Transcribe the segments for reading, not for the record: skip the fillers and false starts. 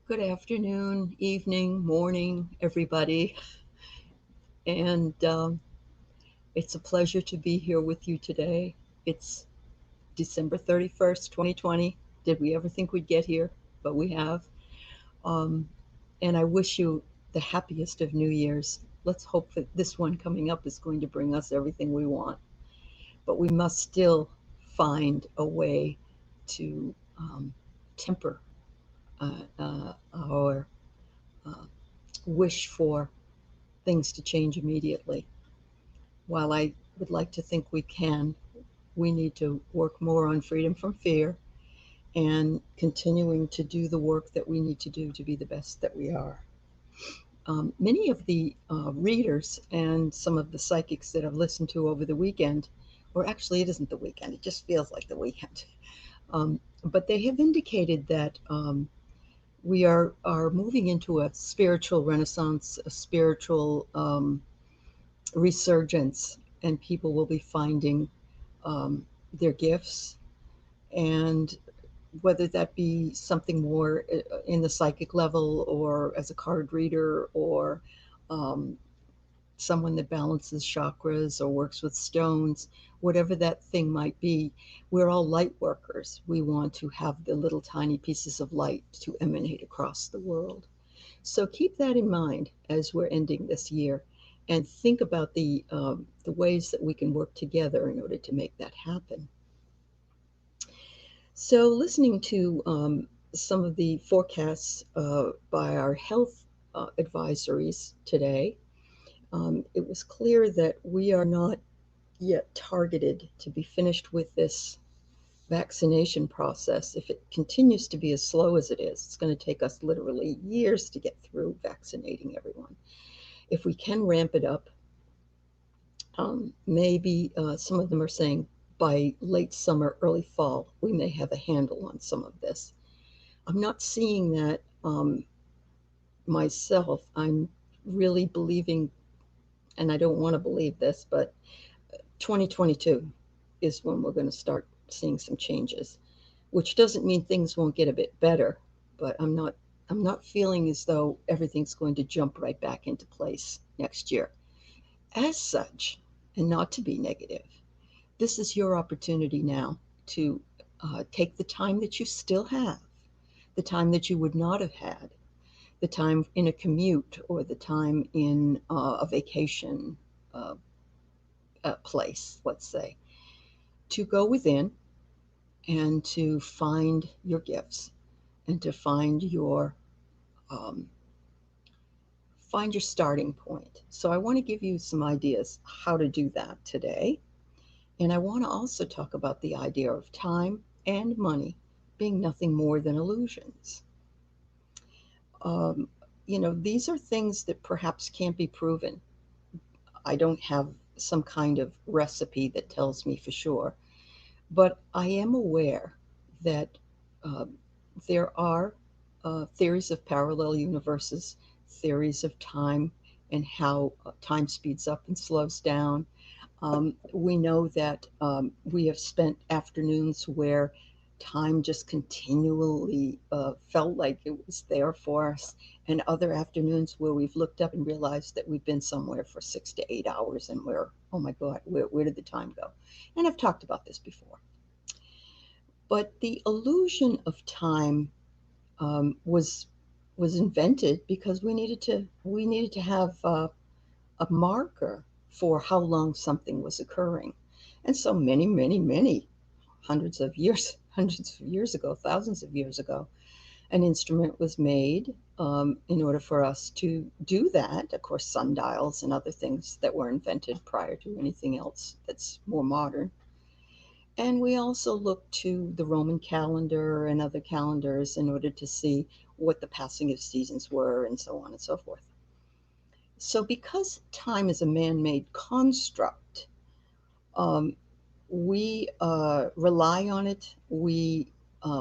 Good afternoon, evening, morning, everybody. And it's a pleasure to be here with you today. It's December 31st, 2020. Did we ever think we'd get here? But we have. Um, and I wish you the happiest of New Year's. Let's hope that this one coming up is going to bring us everything we want. But we must still find a way to temper our uh, wish for things to change immediately. While I would like to think we can, we need to work more on freedom from fear and continuing to do the work that we need to do to be the best that we are. Many of the readers and some of the psychics that I've listened to over the weekend, or actually, it isn't the weekend, it just feels like the weekend, but they have indicated that we are moving into a spiritual renaissance, a spiritual resurgence, and people will be finding their gifts, and whether that be something more in the psychic level or as a card reader or um, someone that balances chakras or works with stones, whatever that thing might be, we're all light workers. We want to have the little tiny pieces of light to emanate across the world. So keep that in mind as we're ending this year, and think about the ways that we can work together in order to make that happen. So, listening to some of the forecasts by our health advisories today, it was clear that we are not yet targeted to be finished with this vaccination process. If it continues to be as slow as it is, it's going to take us literally years to get through vaccinating everyone. If we can ramp it up, maybe some of them are saying by late summer, early fall, we may have a handle on some of this. I'm not seeing that myself. I'm really believing, and I don't want to believe this, but 2022 is when we're going to start seeing some changes, which doesn't mean things won't get a bit better, but I'm not feeling as though everything's going to jump right back into place next year. As such, and not to be negative, this is your opportunity now to take the time that you still have, the time that you would not have had, the time in a commute or the time in a vacation uh, place, let's say, to go within and to find your gifts and to um, find your starting point. So I want to give you some ideas how to do that today. And I want to also talk about the idea of time and money being nothing more than illusions. Um, these are things that perhaps can't be proven. I don't have some kind of recipe that tells me for sure, but I am aware that uh, there are theories of parallel universes, theories of time, and how time speeds up and slows down. We know that we have spent afternoons where time just continually felt like it was there for us, and other afternoons where we've looked up and realized that we've been somewhere for 6 to 8 hours and we're, oh my God, where did the time go? And I've talked about this before. But the illusion of time was invented because we needed to have a marker for how long something was occurring. And so many, many, many hundreds of years ago, thousands of years ago, an instrument was made in order for us to do that. Of course, sundials and other things that were invented prior to anything else that's more modern. And we also look to the Roman calendar and other calendars in order to see what the passing of seasons were and so on and so forth. So, because time is a man made construct, um, we rely on it, we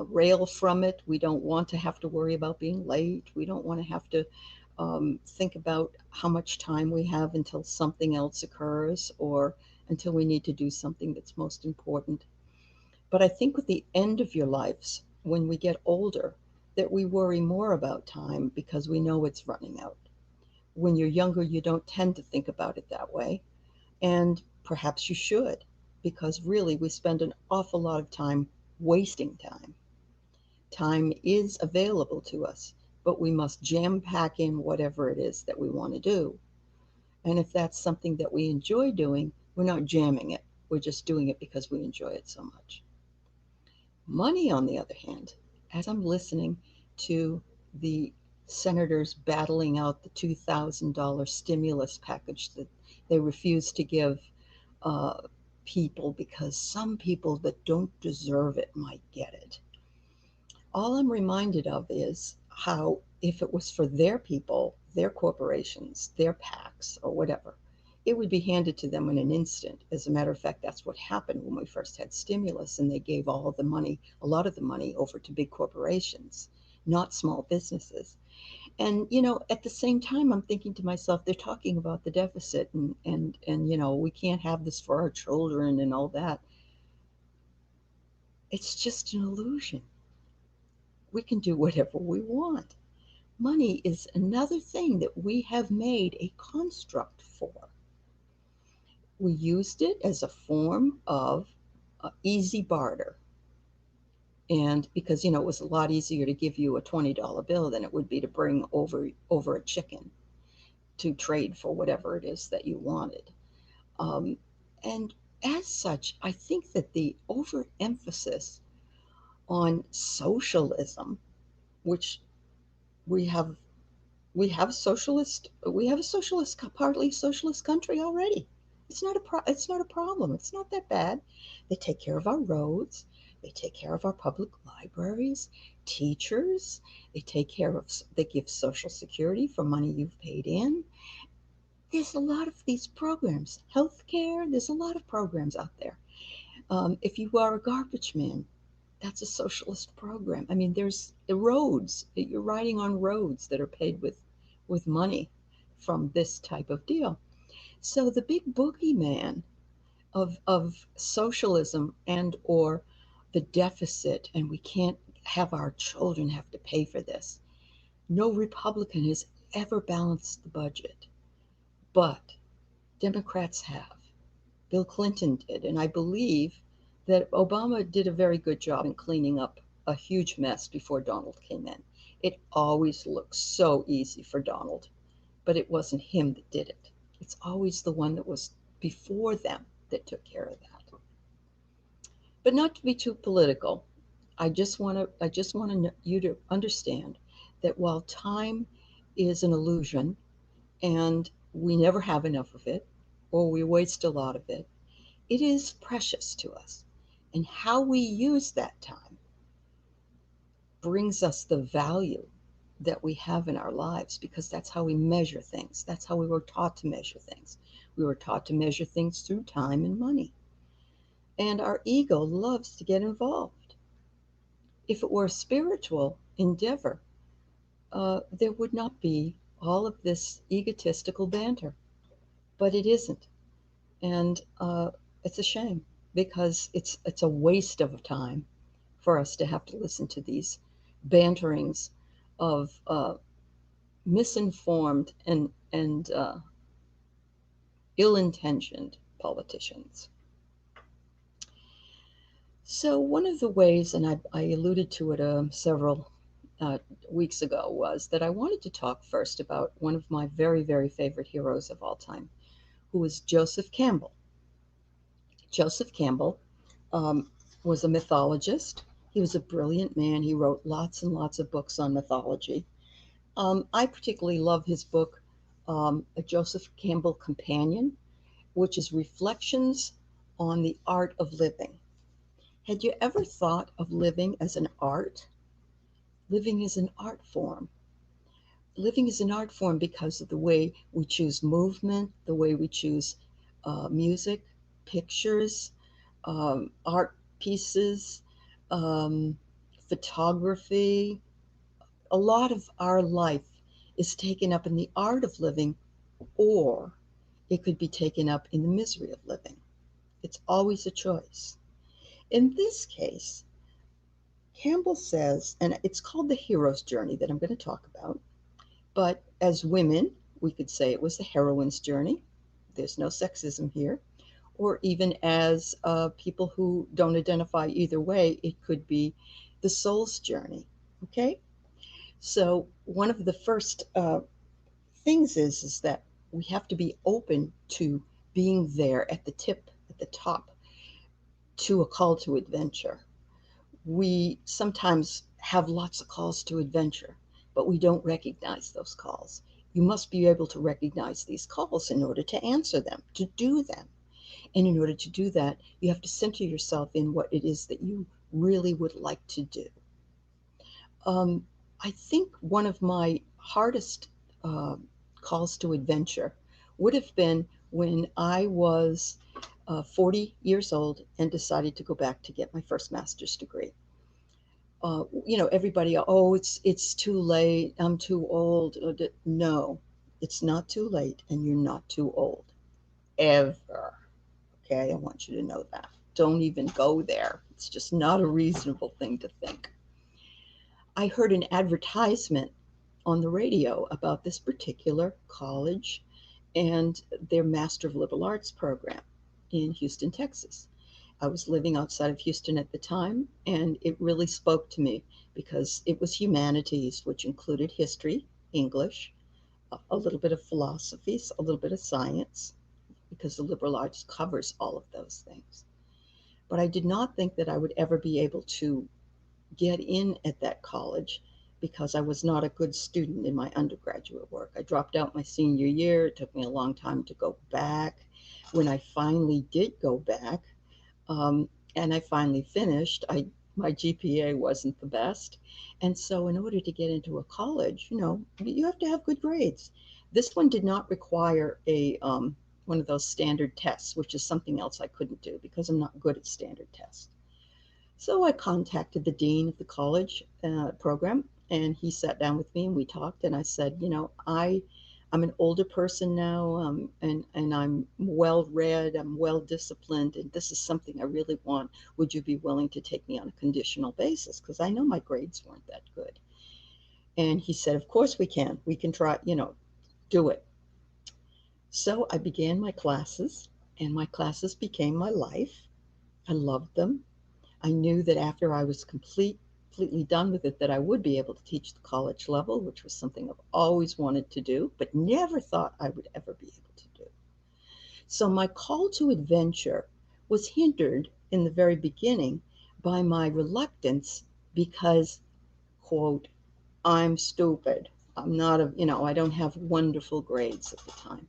rail from it. We don't want to have to worry about being late. We don't want to have to think about how much time we have until something else occurs or until we need to do something that's most important. But I think with the end of your lives, when we get older, that we worry more about time because we know it's running out. When you're younger, you don't tend to think about it that way. And perhaps you should, because really we spend an awful lot of time wasting time. Time is available to us, but we must jam pack in whatever it is that we want to do. And if that's something that we enjoy doing, we're not jamming it. We're just doing it because we enjoy it so much. Money, on the other hand, as I'm listening to the senators battling out the $2,000 stimulus package that they refuse to give uh, people because some people that don't deserve it might get it. All I'm reminded of is how, if it was for their people, their corporations, their PACs, or whatever, it would be handed to them in an instant. As a matter of fact, that's what happened when we first had stimulus, and they gave all of the money, a lot of the money, over to big corporations, not small businesses. And at the same time, I'm thinking to myself, they're talking about the deficit, and we can't have this for our children and all that. It's just an illusion. We can do whatever we want. Money is another thing that we have made a construct for. We used it as a form of easy barter. And because, it was a lot easier to give you a $20 bill than it would be to bring over a chicken to trade for whatever it is that you wanted. Um, and as such, I think that the overemphasis on socialism, which we have we have a socialist, partly socialist country already. It's not a problem. It's not that bad. They take care of our roads, they take care of our public libraries, teachers, they give social security for money you've paid in. There's a lot of these programs. Healthcare, there's a lot of programs out there. If you are a garbage man, that's a socialist program. I mean, there's the roads. You're riding on roads that are paid with money from this type of deal. So the big boogeyman of socialism and or the deficit, and we can't have our children have to pay for this. No Republican has ever balanced the budget, but Democrats have. Bill Clinton did, and I believe that Obama did a very good job in cleaning up a huge mess before Donald came in. It always looks so easy for Donald, but it wasn't him that did it. It's always the one that was before them that took care of that. But not to be too political, I just want you to understand that while time is an illusion and we never have enough of it, or we waste a lot of it, it is precious to us. And how we use that time brings us the value that we have in our lives, because that's how we measure things. That's how we were taught to measure things. We were taught to measure things through time and money. And our ego loves to get involved. If it were a spiritual endeavor, there would not be all of this egotistical banter. But it isn't. And it's a shame, because it's a waste of time for us to have to listen to these banterings of misinformed and ill-intentioned politicians. So one of the ways, and I alluded to it several weeks ago, was that I wanted to talk first about one of my very, very favorite heroes of all time, who was Joseph Campbell. Joseph Campbell was a mythologist. He was a brilliant man. He wrote lots and lots of books on mythology. I particularly love his book, A Joseph Campbell Companion, which is Reflections on the Art of Living. Had you ever thought of living as an art? Living is an art form. Living is an art form because of the way we choose movement, the way we choose music, pictures, art pieces, um, photography. A lot of our life is taken up in the art of living, or it could be taken up in the misery of living. It's always a choice. In this case, Campbell says, and it's called the hero's journey that I'm going to talk about, but as women, we could say it was the heroine's journey. There's no sexism here. Or even as people who don't identify either way, it could be the soul's journey. Okay? So, one of the first things is that we have to be open to being there at the tip, at the top, to a call to adventure. We sometimes have lots of calls to adventure, but we don't recognize those calls. You must be able to recognize these calls in order to answer them, to do them. And in order to do that, you have to center yourself in what it is that you really would like to do. Um, I think one of my hardest uh, calls to adventure would have been when I was 40 years old and decided to go back to get my first master's degree. Everybody, oh, it's too late. I'm too old. No, it's not too late, and you're not too old ever. Okay, I want you to know that. Don't even go there. It's just not a reasonable thing to think. I heard an advertisement on the radio about this particular college and their Master of Liberal Arts program in Houston, Texas. I was living outside of Houston at the time, and it really spoke to me because it was humanities, which included history, English, a little bit of philosophies, a little bit of science, because the liberal arts covers all of those things. But I did not think that I would ever be able to get in at that college because I was not a good student in my undergraduate work. I dropped out my senior year. It took me a long time to go back. When I finally did go back, and I finally finished, my GPA wasn't the best. And so in order to get into a college, you have to have good grades. This one did not require a one of those standard tests, which is something else I couldn't do because I'm not good at standard tests. So I contacted the dean of the college program, and he sat down with me and we talked. And I said, I'm an older person now, and I'm well read, I'm well disciplined, and this is something I really want. Would you be willing to take me on a conditional basis? Because I know my grades weren't that good. And he said, of course we can. We can try, do it. So I began my classes, and my classes became my life. I loved them. I knew that after I was completely done with it, that I would be able to teach the college level, which was something I've always wanted to do, but never thought I would ever be able to do. So my call to adventure was hindered in the very beginning by my reluctance because, quote, I'm stupid. I'm not I don't have wonderful grades at the time.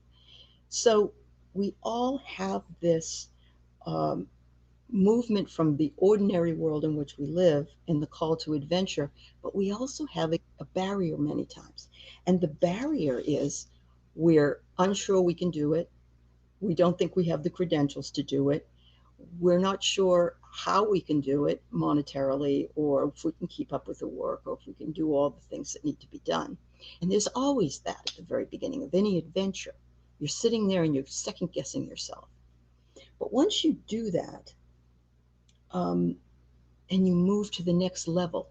So we all have this um, movement from the ordinary world in which we live and the call to adventure, but we also have a barrier many times. And the barrier is we're unsure we can do it. We don't think we have the credentials to do it. We're not sure how we can do it monetarily, or if we can keep up with the work, or if we can do all the things that need to be done. And there's always that at the very beginning of any adventure. You're sitting there and you're second guessing yourself. But once you do that, um, and you move to the next level,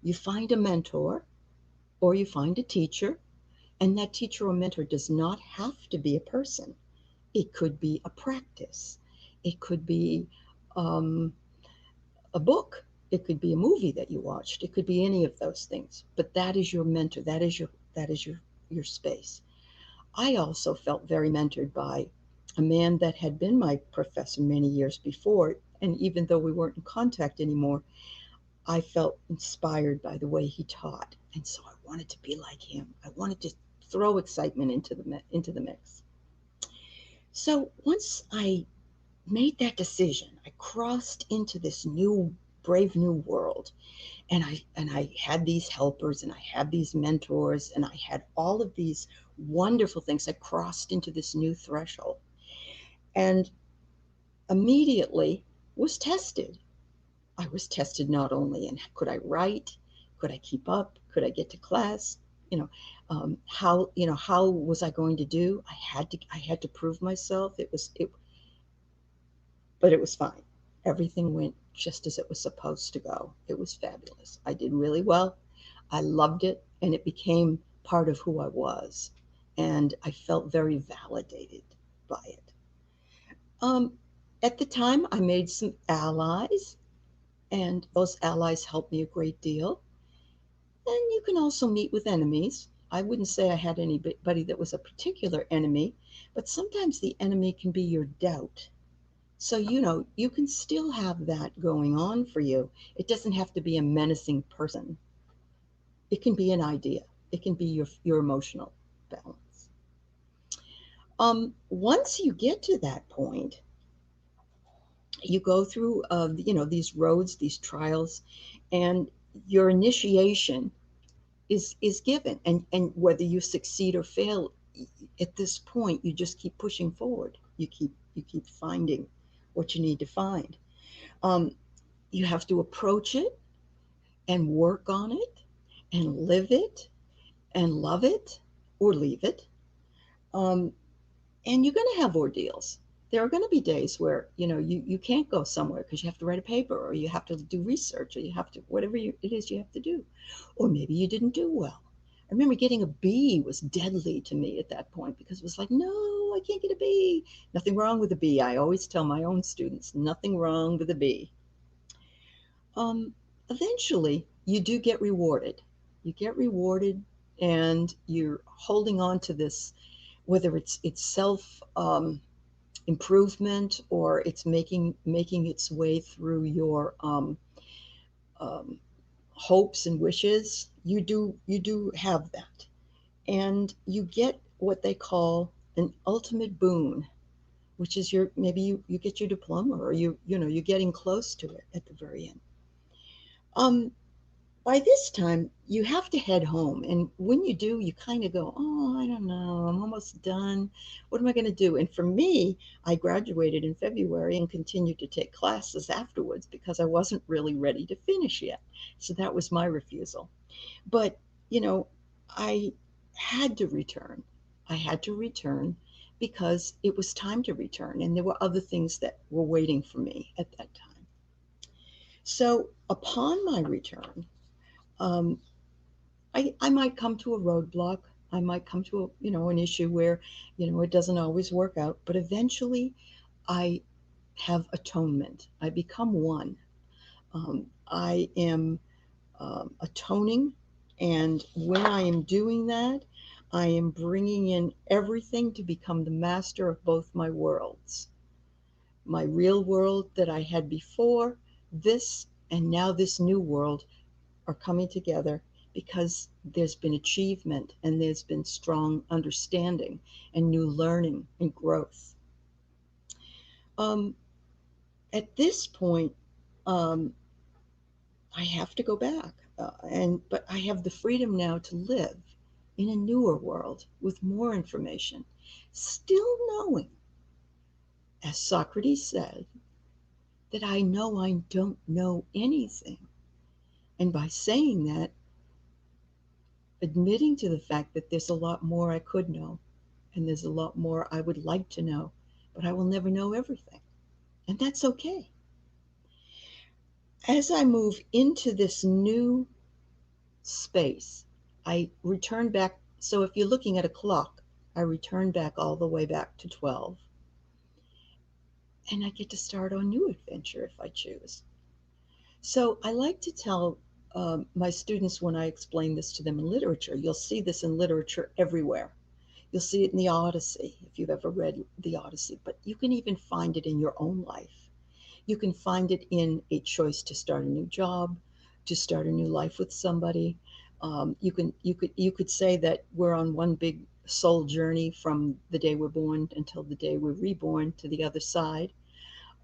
you find a mentor or you find a teacher, and that teacher or mentor does not have to be a person. It could be a practice, it could be um, a book, it could be a movie that you watched, it could be any of those things. But that is your mentor, that is your space. I also felt very mentored by a man that had been my professor many years before, and even though we weren't in contact anymore, I felt inspired by the way he taught, and so I wanted to be like him. I wanted to throw excitement into the mix. So once I made that decision, I crossed into this new brave new world, and I had these helpers, and I had these mentors, and I had all of these wonderful things. I crossed into this new threshold, and immediately was tested. I was tested not only in could I write, could I keep up, could I get to class, how was I going to do? I had to prove myself. But it was fine. Everything went just as it was supposed to go. It was fabulous. I did really well. I loved it, and it became part of who I was. And I felt very validated by it. Um, at the time, I made some allies, and those allies helped me a great deal. And you can also meet with enemies. I wouldn't say I had anybody that was a particular enemy, but sometimes the enemy can be your doubt. So, you can still have that going on for you. It doesn't have to be a menacing person, it can be an idea, it can be your emotional balance. Once you get to that point, you go through, these roads, these trials, and your initiation is given. And whether you succeed or fail, at this point, you just keep pushing forward. You keep finding what you need to find. Um, you have to approach it and work on it and live it and love it or leave it. Um, and you're going to have ordeals. There are going to be days where you can't go somewhere because you have to write a paper, or you have to do research, or you have to whatever it is you have to do, or maybe you didn't do well. I remember getting a B was deadly to me at that point, because it was like, no, I can't get a B. Nothing wrong with a B. I always tell my own students, nothing wrong with a B. um, Eventually you do get rewarded. You get rewarded, and you're holding on to this, whether it's self improvement, or it's making its way through your um, hopes and wishes. You do have that, and you get what they call an ultimate boon, which is your maybe you get your diploma, or you're getting close to it at the very end. Um, by this time, you have to head home. And when you do, you kind of go, oh, I don't know, I'm almost done. What am I going to do? And for me, I graduated in February and continued to take classes afterwards because I wasn't really ready to finish yet. So that was my refusal. But, you know, I had to return. I had to return because it was time to return. And there were other things that were waiting for me at that time. So upon my return, um, I might come to a roadblock. I might come to an issue where, it doesn't always work out, but eventually I have atonement. I become one. I am atoning. And when I am doing that, I am bringing in everything to become the master of both my worlds, my real world that I had before, this, and now this new world are coming together because there's been achievement, and there's been strong understanding and new learning and growth. Um, at this point, um, I have to go back, but I have the freedom now to live in a newer world with more information, still knowing, as Socrates said, that I know I don't know anything. And by saying that, admitting to the fact that there's a lot more I could know, and there's a lot more I would like to know, but I will never know everything. And that's okay. As I move into this new space, I return back. So if you're looking at a clock, I return back all the way back to 12, and I get to start on a new adventure if I choose. So I like to tell my students, when I explain this to them in literature, you'll see this in literature everywhere. You'll see it in the Odyssey, if you've ever read the Odyssey, but you can even find it in your own life. You can find it in a choice to start a new job, to start a new life with somebody. You could say that we're on one big soul journey from the day we're born until the day we're reborn to the other side.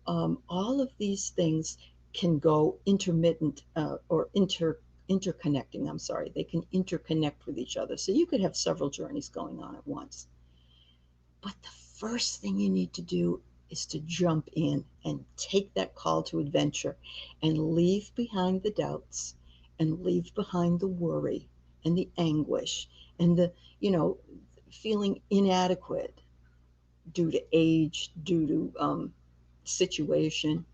All of these things can go intermittent, or interconnecting. I'm sorry, they can interconnect with each other. So you could have several journeys going on at once. But the first thing you need to do is to jump in and take that call to adventure, and leave behind the doubts, and leave behind the worry and the anguish, and the, feeling inadequate due to age, due to situation.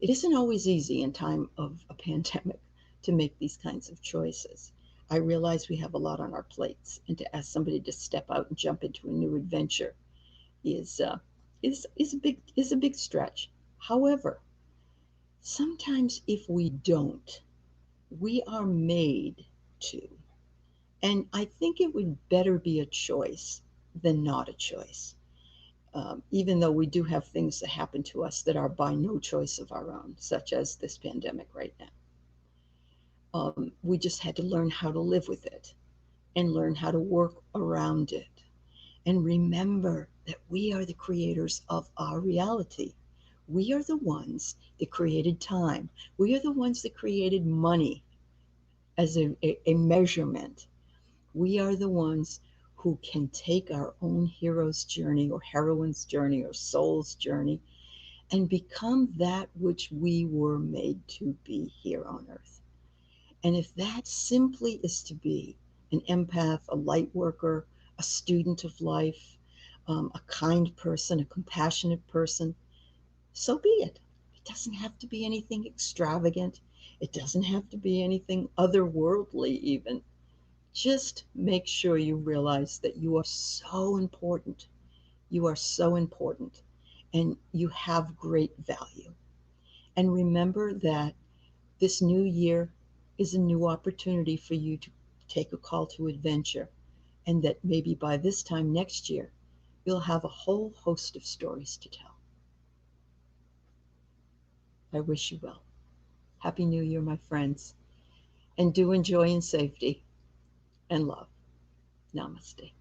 It isn't always easy in time of a pandemic to make these kinds of choices. I realize we have a lot on our plates, and to ask somebody to step out and jump into a new adventure is is a big stretch. However, sometimes if we don't, we are made to. And I think it would better be a choice than not a choice. Even though we do have things that happen to us that are by no choice of our own, such as this pandemic right now. We just had to learn how to live with it and learn how to work around it. And remember that we are the creators of our reality. We are the ones that created time. We are the ones that created money as a measurement. We are the ones who can take our own hero's journey or heroine's journey or soul's journey and become that which we were made to be here on earth. And if that simply is to be an empath, a light worker, a student of life, a kind person, a compassionate person, so be it. It doesn't have to be anything extravagant. It doesn't have to be anything otherworldly, even. Just make sure you realize that you are so important. You are so important and you have great value. And remember that this new year is a new opportunity for you to take a call to adventure, and that maybe by this time next year, you'll have a whole host of stories to tell. I wish you well. Happy New Year, my friends, and do enjoy in safety and love. Namaste.